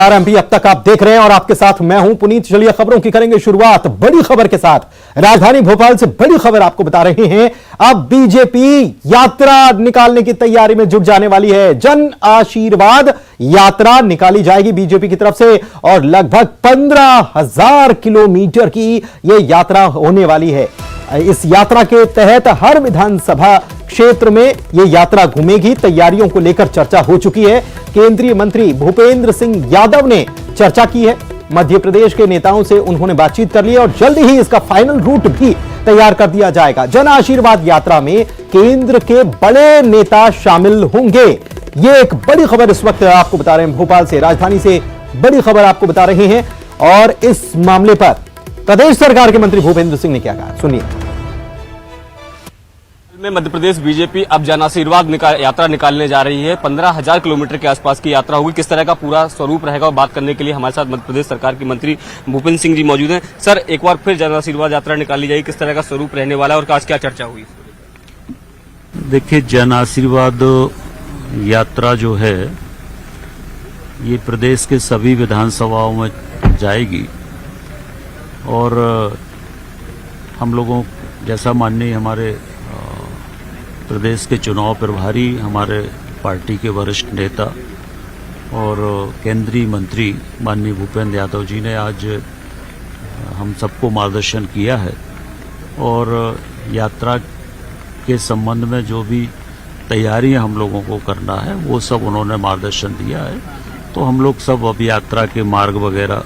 RMP अब तक आप देख रहे हैं और आपके साथ मैं हूं पुनीत। चलिए खबरों की करेंगे शुरुआत बड़ी खबर के साथ। राजधानी भोपाल से बड़ी खबर आपको बता रहे हैं। अब बीजेपी यात्रा निकालने की तैयारी में जुट जाने वाली है। जन आशीर्वाद यात्रा निकाली जाएगी बीजेपी की तरफ से और लगभग 15,000 किलोमीटर की यह यात्रा होने वाली है। इस यात्रा के तहत हर विधानसभा क्षेत्र में यह यात्रा घूमेगी। तैयारियों को लेकर चर्चा हो चुकी है। केंद्रीय मंत्री भूपेंद्र सिंह यादव ने चर्चा की है। मध्य प्रदेश के नेताओं से उन्होंने बातचीत कर ली है और जल्द ही इसका फाइनल रूट भी तैयार कर दिया जाएगा। जन आशीर्वाद यात्रा में केंद्र के बड़े नेता शामिल होंगे। यह एक बड़ी खबर इस वक्त आपको बता रहे हैं। भोपाल से, राजधानी से बड़ी खबर आपको बता रहे हैं और इस मामले पर प्रदेश सरकार के मंत्री भूपेंद्र सिंह ने क्या कहा, सुनिए। में मध्य प्रदेश बीजेपी अब जन आशीर्वाद यात्रा निकालने जा रही है। 15,000 किलोमीटर के आसपास की यात्रा होगी। किस तरह का पूरा स्वरूप रहेगा और बात करने के लिए हमारे साथ मध्य प्रदेश सरकार के मंत्री भूपेंद्र सिंह जी मौजूद हैं। सर, एक बार फिर जन आशीर्वाद यात्रा निकाली जाएगी, किस तरह का स्वरूप रहने वाला है और आज क्या चर्चा हुई? देखिए, जन आशीर्वाद यात्रा जो है ये प्रदेश के सभी विधानसभाओं में जाएगी और हम लोगों जैसा माननीय हमारे प्रदेश के चुनाव प्रभारी, हमारे पार्टी के वरिष्ठ नेता और केंद्रीय मंत्री माननीय भूपेंद्र यादव जी ने आज हम सबको मार्गदर्शन किया है और यात्रा के संबंध में जो भी तैयारियां हम लोगों को करना है वो सब उन्होंने मार्गदर्शन दिया है। तो हम लोग सब अब यात्रा के मार्ग वगैरह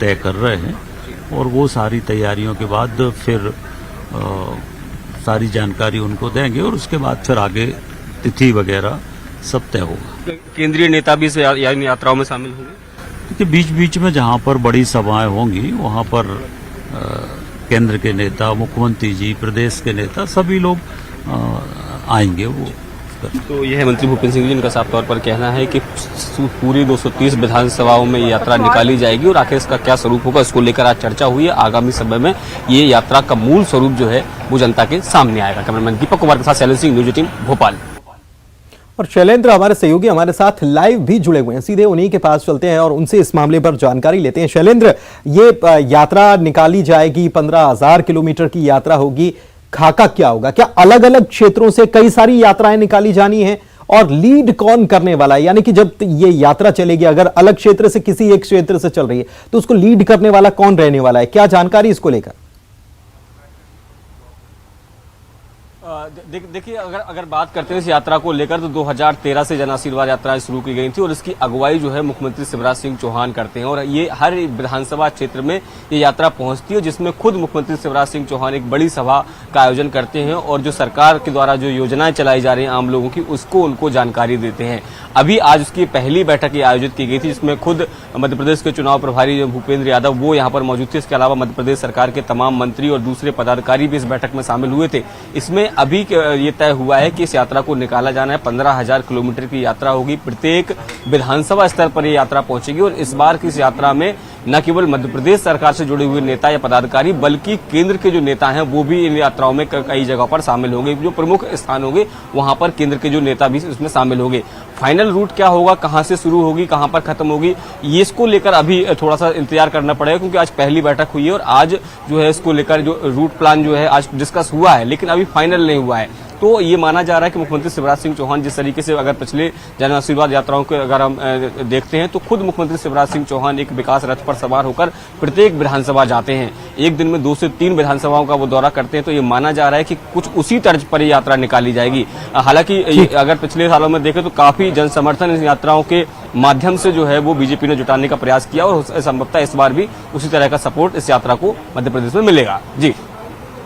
तय कर रहे हैं और वो सारी तैयारियों के बाद फिर सारी जानकारी उनको देंगे और उसके बाद फिर आगे तिथि वगैरह सब तय होगा। केंद्रीय नेता भी इस यात्राओं में शामिल होंगे? क्योंकि बीच बीच में जहां पर बड़ी सभाएं होंगी वहां पर केंद्र के नेता, मुख्यमंत्री जी, प्रदेश के नेता सभी लोग आएंगे। वो तो यह मंत्री भूपेंद्र सिंह जी, इनका साफ तौर पर कहना है कि पूरी 230 विधानसभाओं में ये यात्रा निकाली जाएगी और आखिर इसका क्या स्वरूप होगा इसको लेकर आज चर्चा हुई है। आगामी समय में ये यात्रा का मूल स्वरूप जो है वो जनता के सामने आएगा। कैमरामैन दीपक कुमार के साथ शैलेंद्र सिंह, न्यूज 18 भोपाल। और शैलेंद्र हमारे सहयोगी हमारे साथ लाइव भी जुड़े हुए हैं, सीधे उन्हीं के पास चलते हैं और उनसे इस मामले पर जानकारी लेते हैं। शैलेंद्र, ये यात्रा निकाली जाएगी, 15,000 किलोमीटर की यात्रा होगी। खाका क्या होगा? क्या अलग अलग क्षेत्रों से कई सारी यात्राएं निकाली जानी है और लीड कौन करने वाला है? यानी कि जब ये यात्रा चलेगी, अगर अलग क्षेत्र से किसी एक क्षेत्र से चल रही है तो उसको लीड करने वाला कौन रहने वाला है? क्या जानकारी इसको लेकर? देखिए, अगर बात करते हैं इस यात्रा को लेकर तो 2013 से जन आशीर्वाद यात्रा शुरू की गई थी और इसकी अगुवाई जो है मुख्यमंत्री शिवराज सिंह चौहान करते हैं और ये हर विधानसभा क्षेत्र में ये यात्रा पहुंचती है जिसमें खुद मुख्यमंत्री शिवराज सिंह चौहान एक बड़ी सभा का आयोजन करते हैं और जो सरकार के द्वारा जो योजनाएं चलाई जा रही हैं आम लोगों की उसको उनको जानकारी देते हैं। अभी आज उसकी पहली बैठक ये आयोजित की गई थी जिसमें खुद मध्य प्रदेश के चुनाव प्रभारी भूपेंद्र यादव वो यहाँ पर मौजूद थे। इसके अलावा मध्य प्रदेश सरकार के तमाम मंत्री और दूसरे पदाधिकारी भी इस बैठक में शामिल हुए थे। इसमें अभी ये तय हुआ है कि इस यात्रा को निकाला जाना है। 15,000 किलोमीटर की यात्रा होगी। प्रत्येक विधानसभा स्तर पर यह यात्रा पहुंचेगी और इस बार की इस यात्रा में न केवल मध्य प्रदेश सरकार से जुड़े हुए नेता या पदाधिकारी बल्कि केंद्र के जो नेता हैं वो भी इन यात्राओं में कई जगह पर शामिल होंगे। जो प्रमुख स्थान होंगे वहां पर केंद्र के जो नेता भी उसमें शामिल होंगे। फाइनल रूट क्या होगा, कहां से शुरू होगी, कहां पर खत्म होगी, ये इसको लेकर अभी थोड़ा सा इंतजार करना पड़ेगा क्योंकि आज पहली बैठक हुई है और आज जो है इसको लेकर जो रूट प्लान जो है आज डिस्कस हुआ है लेकिन अभी फाइनल नहीं हुआ है। तो ये माना जा रहा है कि मुख्यमंत्री शिवराज सिंह चौहान जिस तरीके से अगर पिछले जन आशीर्वाद यात्राओं को अगर हम देखते हैं तो खुद मुख्यमंत्री शिवराज सिंह चौहान एक विकास रथ पर सवार होकर प्रत्येक विधानसभा जाते हैं। एक दिन में 2 से 3 विधानसभाओं का वो दौरा करते हैं। तो ये माना जा रहा है कि कुछ उसी तर्ज पर ये यात्रा निकाली जाएगी। हालांकि अगर पिछले सालों में देखें तो काफी जन समर्थन इन यात्राओं के माध्यम से जो है वो बीजेपी ने जुटाने का प्रयास किया और संभवतः इस बार भी उसी तरह का सपोर्ट इस यात्रा को मध्य प्रदेश में मिलेगा। जी,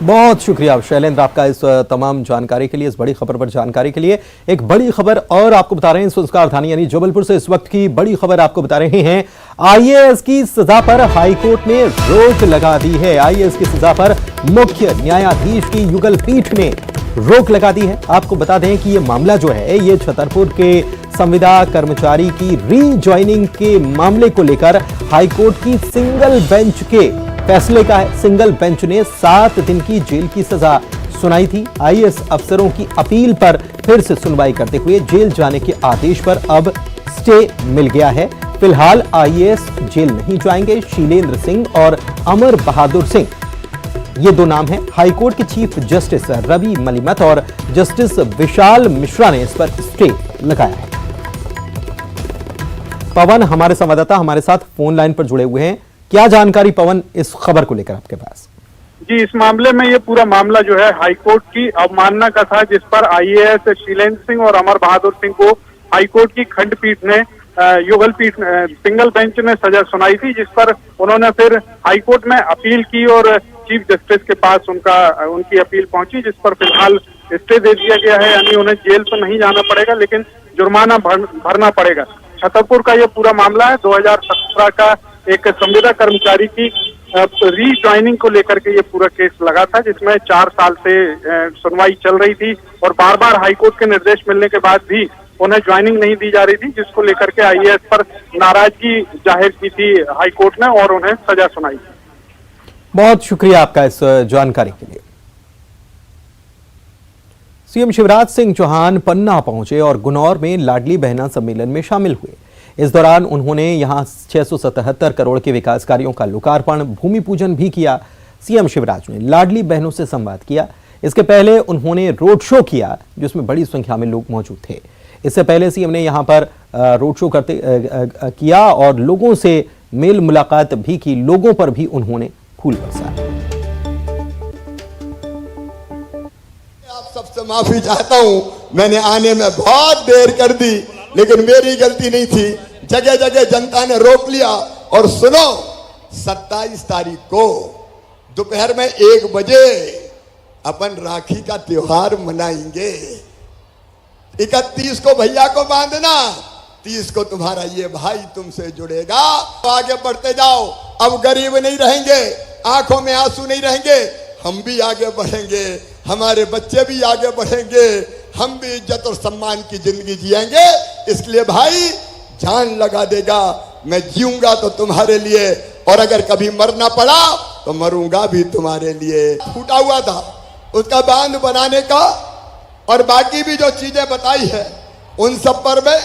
बहुत शुक्रिया शैलेंद्र आपका इस तमाम जानकारी के लिए, इस बड़ी खबर पर जानकारी के लिए। एक बड़ी खबर और आपको बता रहे हैं संस्कार धानी यानी जबलपुर से इस वक्त की बड़ी खबर आपको बता रहे हैं। आईएएस की सजा पर हाईकोर्ट ने रोक लगा दी है। आईएएस की सजा पर मुख्य न्यायाधीश की युगल पीठ ने रोक लगा दी है। आपको बता दें कि यह मामला जो है ये छतरपुर के संविदा कर्मचारी की रीज्वाइनिंग के मामले को लेकर हाईकोर्ट की सिंगल बेंच के फैसले का है। सिंगल बेंच ने 7 दिन की जेल की सजा सुनाई थी। आईएएस अफसरों की अपील पर फिर से सुनवाई करते हुए जेल जाने के आदेश पर अब स्टे मिल गया है। फिलहाल आईएएस जेल नहीं जाएंगे। शीलेंद्र सिंह और अमर बहादुर सिंह, ये दो नाम हैं। हाईकोर्ट के चीफ जस्टिस रवि मलिमत और जस्टिस विशाल मिश्रा ने इस पर स्टे लगाया है। पवन हमारे संवाददाता हमारे साथ फोन लाइन पर जुड़े हुए हैं। क्या जानकारी पवन इस खबर को लेकर आपके पास? जी, इस मामले में ये पूरा मामला जो है हाईकोर्ट की अवमानना का था, जिस पर आईएएस शीलेंद्र सिंह और अमर बहादुर सिंह को हाईकोर्ट की खंडपीठ ने युगल पीठ सिंगल बेंच ने सजा सुनाई थी, जिस पर उन्होंने फिर हाईकोर्ट में अपील की और चीफ जस्टिस के पास उनकी अपील पहुंची, जिस पर फिलहाल स्टे दे दिया गया है। यानी उन्हें जेल तो नहीं जाना पड़ेगा, लेकिन जुर्माना भरना पड़ेगा। छतरपुर का ये पूरा मामला है। 2017 का एक संविदा कर्मचारी की रीज्वाइनिंग को लेकर के ये पूरा केस लगा था, जिसमें 4 साल से सुनवाई चल रही थी और बार बार हाईकोर्ट के निर्देश मिलने के बाद भी उन्हें ज्वाइनिंग नहीं दी जा रही थी, जिसको लेकर के आईएएस पर नाराजगी जाहिर की थी हाईकोर्ट ने और उन्हें सजा सुनाई थी। बहुत शुक्रिया आपका इस जानकारी के लिए। सीएम शिवराज सिंह चौहान पन्ना पहुंचे और गुनौर में लाडली बहना सम्मेलन में शामिल हुए। इस दौरान उन्होंने यहां 677 करोड़ के विकास कार्यों का लोकार्पण, भूमि पूजन भी किया। सीएम शिवराज ने लाडली बहनों से संवाद किया। इसके पहले उन्होंने रोड शो किया, जिसमें बड़ी संख्या में लोग मौजूद थे। इससे पहले सीएम ने यहां पर रोड शो किया और लोगों से मेल मुलाकात भी की। लोगों पर भी उन्होंने फूल बरसाए। आप सबसे माफी चाहता हूं, मैंने आने में बहुत देर कर दी, लेकिन मेरी गलती नहीं थी। जगह जगह जनता ने रोक लिया। और सुनो, 27 तारीख को दोपहर में 1 बजे अपन राखी का त्योहार मनाएंगे। 31 को भैया को बांधना, 30 को तुम्हारा ये भाई तुमसे जुड़ेगा। तो आगे बढ़ते जाओ। अब गरीब नहीं रहेंगे, आंखों में आंसू नहीं रहेंगे। हम भी आगे बढ़ेंगे, हमारे बच्चे भी आगे बढ़ेंगे, हम भी इज्जत और सम्मान की जिंदगी जिएंगे। इसलिए भाई जान लगा देगा, मैं जीऊंगा तो तुम्हारे लिए, और अगर कभी मरना पड़ा तो मरूंगा भी तुम्हारे लिए। फूटा हुआ था, उसका बांध बनाने का और बाकी भी जो चीजें बताई है उन सब पर मैं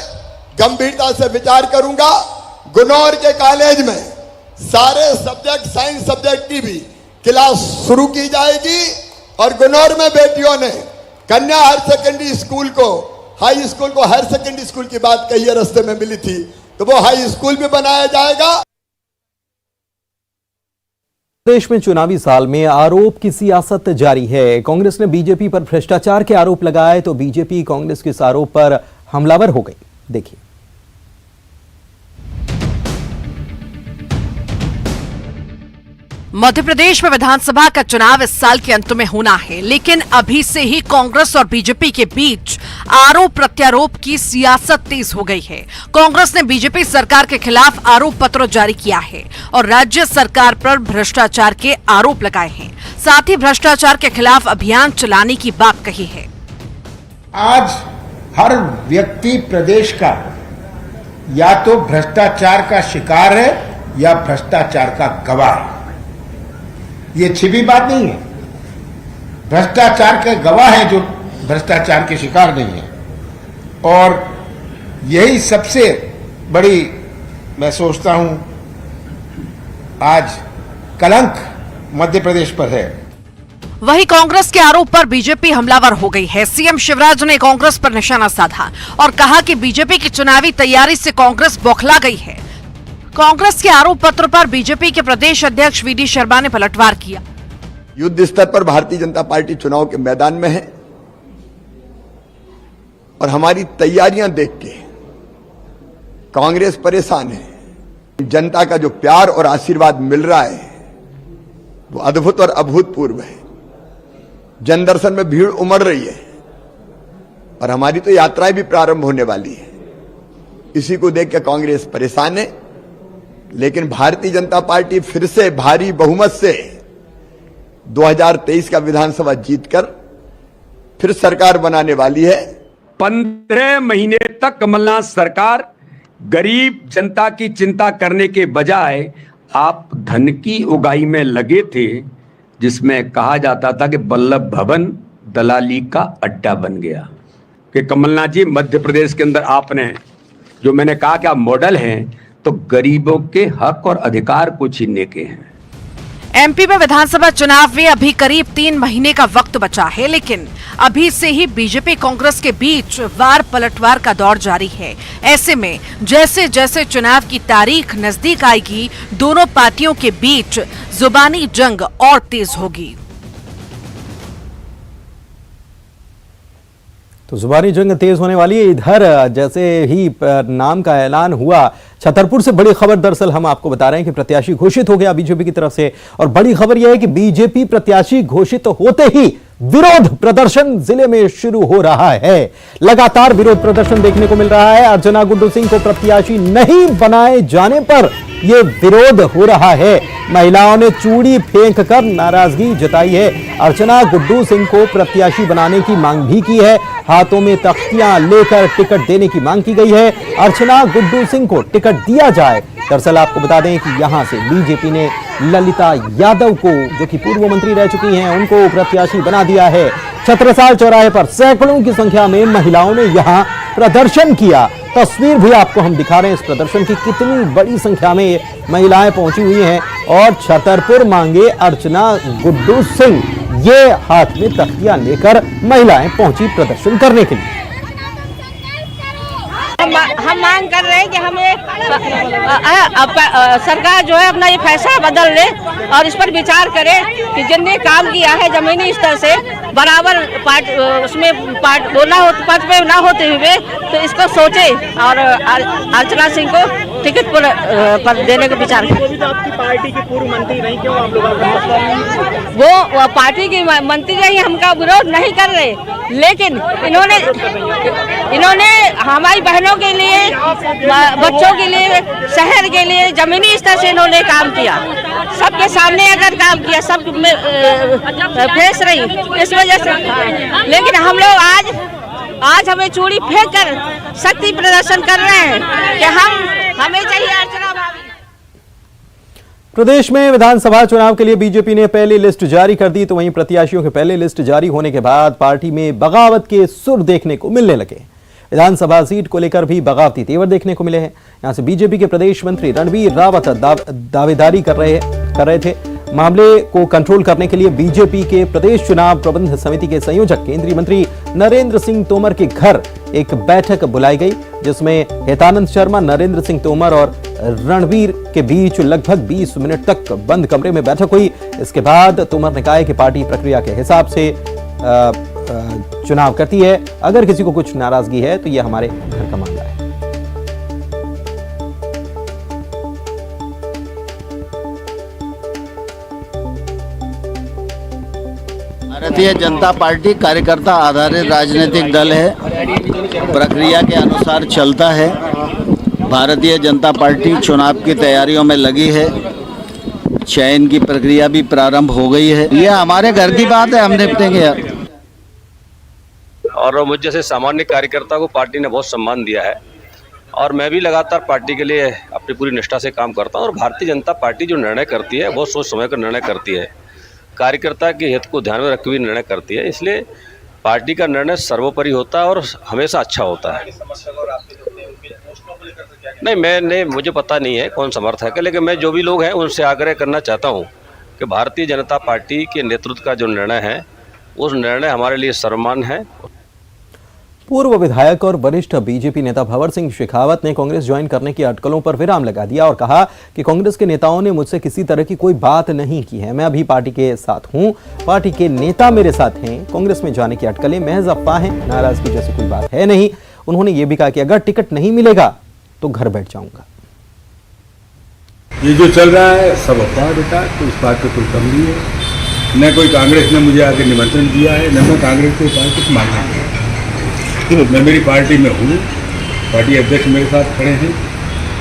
गंभीरता से विचार करूंगा। गुनौर के कॉलेज में सारे सब्जेक्ट, साइंस सब्जेक्ट की भी क्लास शुरू की जाएगी। और गुनौर में बेटियों ने कन्या हायर सेकेंडरी स्कूल को, हाई स्कूल को हायर सेकेंडरी स्कूल की बात कही है, रास्ते में मिली थी, तो वो हाई स्कूल भी बनाया जाएगा। देश में चुनावी साल में आरोप की सियासत जारी है। कांग्रेस ने बीजेपी पर भ्रष्टाचार के आरोप लगाए तो बीजेपी कांग्रेस के इस आरोप पर हमलावर हो गई। देखिए, मध्य प्रदेश में विधानसभा का चुनाव इस साल के अंत में होना है, लेकिन अभी से ही कांग्रेस और बीजेपी के बीच आरोप प्रत्यारोप की सियासत तेज हो गई है। कांग्रेस ने बीजेपी सरकार के खिलाफ आरोप पत्र जारी किया है और राज्य सरकार पर भ्रष्टाचार के आरोप लगाए हैं। साथ ही भ्रष्टाचार के खिलाफ अभियान चलाने की बात कही है। आज हर व्यक्ति प्रदेश का या तो भ्रष्टाचार का शिकार है या भ्रष्टाचार का गवाह है। ये छिपी बात नहीं है। भ्रष्टाचार के गवाह हैं जो भ्रष्टाचार के शिकार नहीं है। और यही सबसे बड़ी, मैं सोचता हूं, आज कलंक मध्य प्रदेश पर है। वहीं कांग्रेस के आरोप पर बीजेपी हमलावर हो गई है। सीएम शिवराज ने कांग्रेस पर निशाना साधा और कहा कि बीजेपी की चुनावी तैयारी से कांग्रेस बौखला गई है। कांग्रेस के आरोप पत्र पर बीजेपी के प्रदेश अध्यक्ष वीडी शर्मा ने पलटवार किया। युद्ध स्तर पर भारतीय जनता पार्टी चुनाव के मैदान में है और हमारी तैयारियां देख के कांग्रेस परेशान है। जनता का जो प्यार और आशीर्वाद मिल रहा है वो अद्भुत और अभूतपूर्व है। जन दर्शन में भीड़ उमड़ रही है और हमारी तो यात्राएं भी प्रारंभ होने वाली है। इसी को देख के कांग्रेस परेशान है, लेकिन भारतीय जनता पार्टी फिर से भारी बहुमत से 2023 का विधानसभा जीतकर फिर सरकार बनाने वाली है। 15 महीने तक कमलनाथ सरकार गरीब जनता की चिंता करने के बजाय आप धन की उगाही में लगे थे, जिसमें कहा जाता था कि वल्लभ भवन दलाली का अड्डा बन गया कि कमलनाथ जी मध्य प्रदेश के अंदर आपने जो मैंने कहा कि आप मॉडल हैं तो गरीबों के हक और अधिकार को छीनने के हैं। एमपी में विधानसभा चुनाव में अभी करीब 3 महीने का वक्त बचा है, लेकिन अभी से ही बीजेपी कांग्रेस के बीच वार पलटवार का दौर जारी है। ऐसे में जैसे जैसे चुनाव की तारीख नजदीक आएगी, दोनों पार्टियों के बीच जुबानी जंग और तेज होगी। तो जुबानी जंग तेज होने वाली है। इधर जैसे ही नाम का ऐलान हुआ, छतरपुर से बड़ी खबर दरअसल हम आपको बता रहे हैं कि प्रत्याशी घोषित हो गया बीजेपी की तरफ से। और बड़ी खबर यह है कि बीजेपी प्रत्याशी घोषित होते ही विरोध प्रदर्शन जिले में शुरू हो रहा है। लगातार विरोध प्रदर्शन देखने को मिल रहा है। अर्चना गुड्डू सिंह को प्रत्याशी नहीं बनाए जाने पर यह विरोध हो रहा है। महिलाओं ने चूड़ी फेंक कर नाराजगी जताई है। अर्चना गुड्डू सिंह को प्रत्याशी बनाने की मांग भी की है। हाथों में तख्तियां लेकर टिकट देने की मांग की गई है। अर्चना गुड्डू सिंह को टिकट दिया जाए। दरअसल आपको बता दें कि यहां से बीजेपी ने ललिता यादव को, जो कि पूर्व मंत्री रह चुकी हैं, उनको प्रत्याशी बना दिया है। छत्रसाल चौराहे पर सैकड़ों की संख्या में महिलाओं ने यहां प्रदर्शन किया। तस्वीर भी आपको हम दिखा रहे हैं इस प्रदर्शन की, कितनी बड़ी संख्या में महिलाएं पहुंची हुई हैं। और छतरपुर मांगे अर्चना गुड्डू सिंह, ये हाथ में तख्तियां लेकर महिलाएं पहुंची प्रदर्शन करने के लिए। हम मांग कर रहे हैं कि हमें सरकार जो है अपना ये फैसला बदल ले और इस पर विचार करे कि जिनने काम किया है जमीनी स्तर से बराबर पद पे ना होते हुए, तो इसको सोचे और अर्चना सिंह को टिकट पर देने का विचार करें। आपकी पार्टी की पूर्व मंत्री नहीं, क्यों आप लोग वो पार्टी की मंत्री रही, हमका विरोध नहीं कर रहे, लेकिन इन्होंने हमारी बहनों के लिए, बच्चों के लिए, शहर के लिए जमीनी स्तर से इन्होंने काम किया। सबके सामने अगर काम किया, सब में फेस रही, इस वजह से। लेकिन हम लोग आज हमें चूड़ी फेंक कर शक्ति प्रदर्शन कर रहे हैं कि हमें चाहिए अर्चना भाभी। प्रदेश में विधानसभा चुनाव के लिए बीजेपी ने पहली लिस्ट जारी कर दी, तो वहीं प्रत्याशियों की पहली लिस्ट जारी होने के बाद पार्टी में बगावत के सुर देखने को मिलने लगे। विधानसभा सीट को लेकर भी बगावती तेवर देखने को मिले हैं। यहां से बीजेपी के प्रदेश मंत्री रणबीर रावत दावेदारी कर रहे थे। मामले को कंट्रोल करने के लिए बीजेपी के प्रदेश चुनाव प्रबंध समिति के संयोजक केंद्रीय मंत्री नरेंद्र सिंह तोमर के घर एक बैठक बुलाई गई, जिसमें हितानंद शर्मा, नरेंद्र सिंह तोमर और रणबीर के बीच लगभग 20 मिनट तक बंद कमरे में बैठक हुई। इसके बाद तोमर ने कहा कि पार्टी प्रक्रिया के हिसाब से चुनाव करती है। अगर किसी को कुछ नाराजगी है तो यह हमारे घर का मामला है। भारतीय जनता पार्टी कार्यकर्ता आधारित राजनीतिक दल है, प्रक्रिया के अनुसार चलता है। भारतीय जनता पार्टी चुनाव की तैयारियों में लगी है, चयन की प्रक्रिया भी प्रारंभ हो गई है। ये हमारे घर की बात है, हम निपटेंगे। और मुझ जैसे सामान्य कार्यकर्ता को पार्टी ने बहुत सम्मान दिया है और मैं भी लगातार पार्टी के लिए अपनी पूरी निष्ठा से काम करता हूँ। और भारतीय जनता पार्टी जो निर्णय करती है बहुत सोच समझ कर निर्णय करती है, कार्यकर्ता के हित को ध्यान में रखते हुए निर्णय करती है। इसलिए पार्टी का निर्णय सर्वोपरि होता है और हमेशा अच्छा होता है। नहीं, मुझे पता नहीं है कौन समर्थक है, लेकिन मैं जो भी लोग हैं उनसे आग्रह करना चाहता हूं कि भारतीय जनता पार्टी के नेतृत्व का जो निर्णय है उस निर्णय हमारे लिए सम्मान है। पूर्व विधायक और वरिष्ठ बीजेपी नेता भंवर सिंह शेखावत ने कांग्रेस ज्वाइन करने की अटकलों पर विराम लगा दिया और कहा कि कांग्रेस के नेताओं ने मुझसे किसी तरह की कोई बात नहीं की है। मैं अभी पार्टी के साथ हूं, पार्टी के नेता मेरे साथ हैं। कांग्रेस में जाने की अटकलें महज अफवाह हैं, नाराजगी जैसी कोई बात है नहीं। उन्होंने ये भी कहा कि अगर टिकट नहीं मिलेगा तो घर बैठ जाऊंगा। ये जो चल रहा है सब अफवाह बेटा, तो इस बात पे कोई कम नहीं है। न कोई कांग्रेस ने मुझे आके निमंत्रण दिया है, न मैं कांग्रेस के पास कुछ मांगा है। मैं मेरी पार्टी में हूँ, पार्टी अध्यक्ष मेरे साथ खड़े हैं,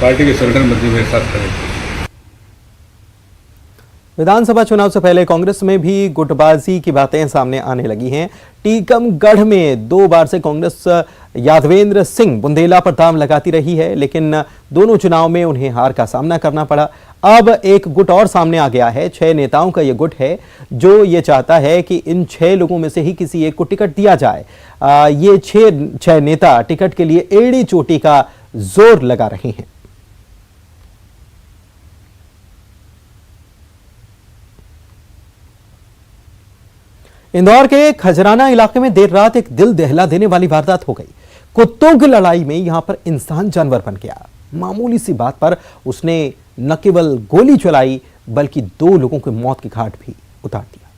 पार्टी के संगठन मंत्री मेरे साथ खड़े हैं। विधानसभा चुनाव से पहले कांग्रेस में भी गुटबाजी की बातें सामने आने लगी हैं। टीकमगढ़ में 2 बार से कांग्रेस यादवेंद्र सिंह बुंदेला पर दांव लगाती रही है, लेकिन दोनों चुनाव में उन्हें हार का सामना करना पड़ा। अब एक गुट और सामने आ गया है। 6 नेताओं का यह गुट है जो ये चाहता है कि इन 6 लोगों में से ही किसी एक को टिकट दिया जाए। ये 6 नेता टिकट के लिए एड़ी चोटी का जोर लगा रहे हैं। इंदौर के खजराना इलाके में देर रात एक दिल दहला देने वाली वारदात हो गई। कुत्तों की लड़ाई में यहां पर इंसान जानवर बन गया। मामूली सी बात पर उसने न केवल गोली चलाई बल्कि 2 लोगों की मौत की घाट भी उतार दिया।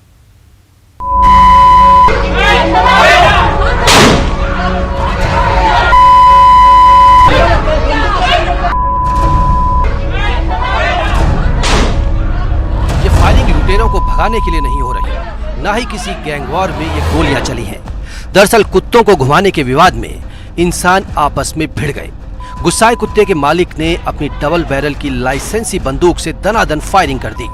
ये फायरिंग लुटेरों को भगाने के लिए नहीं हो रही, ना ही किसी गैंग वॉर में ये गोलियां चली हैं। दरअसल कुत्तों को घुमाने के विवाद में इंसान आपस में भिड़ गए। गुस्साए कुत्ते के मालिक ने अपनी डबल बैरल की लाइसेंसी बंदूक से दनादन फायरिंग कर दी।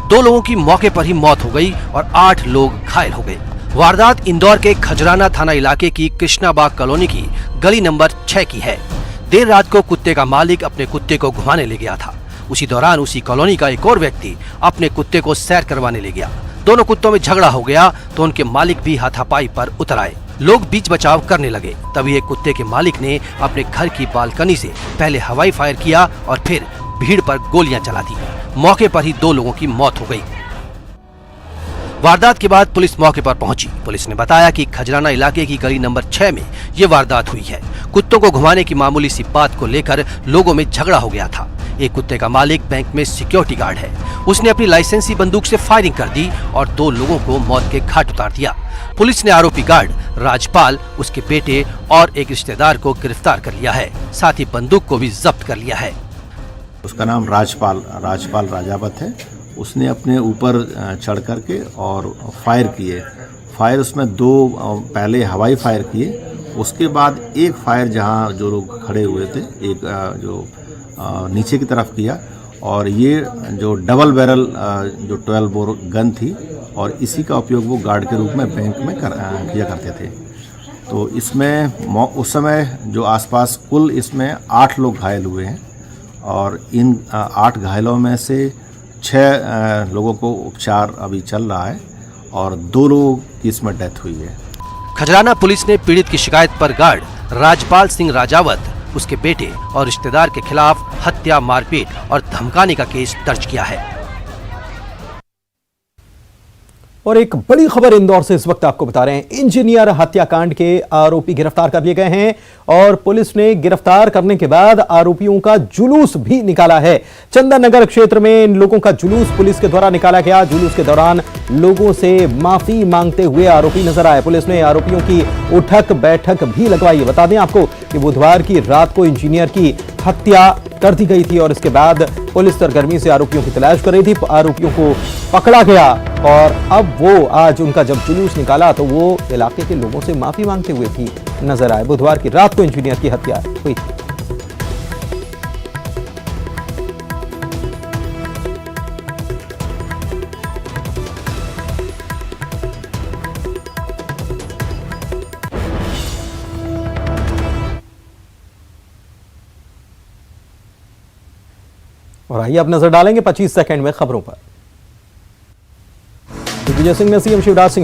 2 लोगों की मौके पर ही मौत हो गई और 8 लोग घायल हो गए। वारदात इंदौर के खजराना थाना इलाके की कृष्णाबाग कॉलोनी की गली नंबर 6 की है। देर रात को कुत्ते का मालिक अपने कुत्ते को घुमाने ले गया था। उसी दौरान उसी कॉलोनी का एक और व्यक्ति अपने कुत्ते को सैर करवाने ले गया। दोनों कुत्तों में झगड़ा हो गया तो उनके मालिक भी हाथापाई पर उतर आए। लोग बीच बचाव करने लगे। तभी एक कुत्ते के मालिक ने अपने घर की बालकनी से पहले हवाई फायर किया और फिर भीड़ पर गोलियां चला दी। मौके पर ही 2 लोगों की मौत हो गई। वारदात के बाद पुलिस मौके पर पहुंची। पुलिस ने बताया कि खजराना इलाके की गली नंबर 6 में ये वारदात हुई है। कुत्तों को घुमाने की मामूली सी बात को लेकर लोगों में झगड़ा हो गया था। एक कुत्ते का मालिक बैंक में सिक्योरिटी गार्ड है। उसने अपनी लाइसेंसी बंदूक से फायरिंग कर दी और 2 लोगों को मौत के घाट उतार दिया। पुलिस ने आरोपी गार्ड राजपाल, उसके बेटे और एक रिश्तेदार को गिरफ्तार कर लिया है। साथ ही बंदूक को भी जब्त कर लिया है। उसका नाम राजपाल राजावत है। उसने अपने ऊपर चढ़ करके और फायर किए। फायर उसमें 2 पहले हवाई फायर किए, उसके बाद एक फायर जहां जो लोग खड़े हुए थे एक जो नीचे की तरफ किया। और ये जो डबल बैरल जो 12 बोर गन थी और इसी का उपयोग वो गार्ड के रूप में बैंक में किया करते थे। तो इसमें उस समय जो आसपास कुल इसमें 8 लोग घायल हुए हैं और इन 8 घायलों में से 6 लोगों को उपचार अभी चल रहा है और 2 लोगों की इसमें डेथ हुई है। खजराना पुलिस ने पीड़ित की शिकायत पर गार्ड राजपाल सिंह राजावत, उसके बेटे और रिश्तेदार के खिलाफ हत्या, मारपीट और धमकाने का केस दर्ज किया है। और एक बड़ी खबर इंदौर से इस वक्त आपको बता रहे हैं। इंजीनियर हत्याकांड के आरोपी गिरफ्तार कर लिए गए हैं और पुलिस ने गिरफ्तार करने के बाद आरोपियों का जुलूस भी निकाला है। चंदन नगर क्षेत्र में इन लोगों का जुलूस पुलिस के द्वारा निकाला गया। जुलूस के दौरान लोगों से माफी मांगते हुए आरोपी नजर आए। पुलिस ने आरोपियों की उठक बैठक भी लगवाई। बता दें आपको कि बुधवार की रात को इंजीनियर की हत्या कर दी गई थी और इसके बाद पुलिस सरगर्मी से आरोपियों की तलाश कर रही थी। आरोपियों को पकड़ा गया और अब वो आज उनका जब जुलूस निकाला तो वो इलाके के लोगों से माफी मांगते हुए भी नजर आए। बुधवार की रात को इंजीनियर की हत्या हुई थी। और आइए अब नजर डालेंगे 25 सेकंड में खबरों पर। विजय सिंह ने सीएम शिवराज सिंह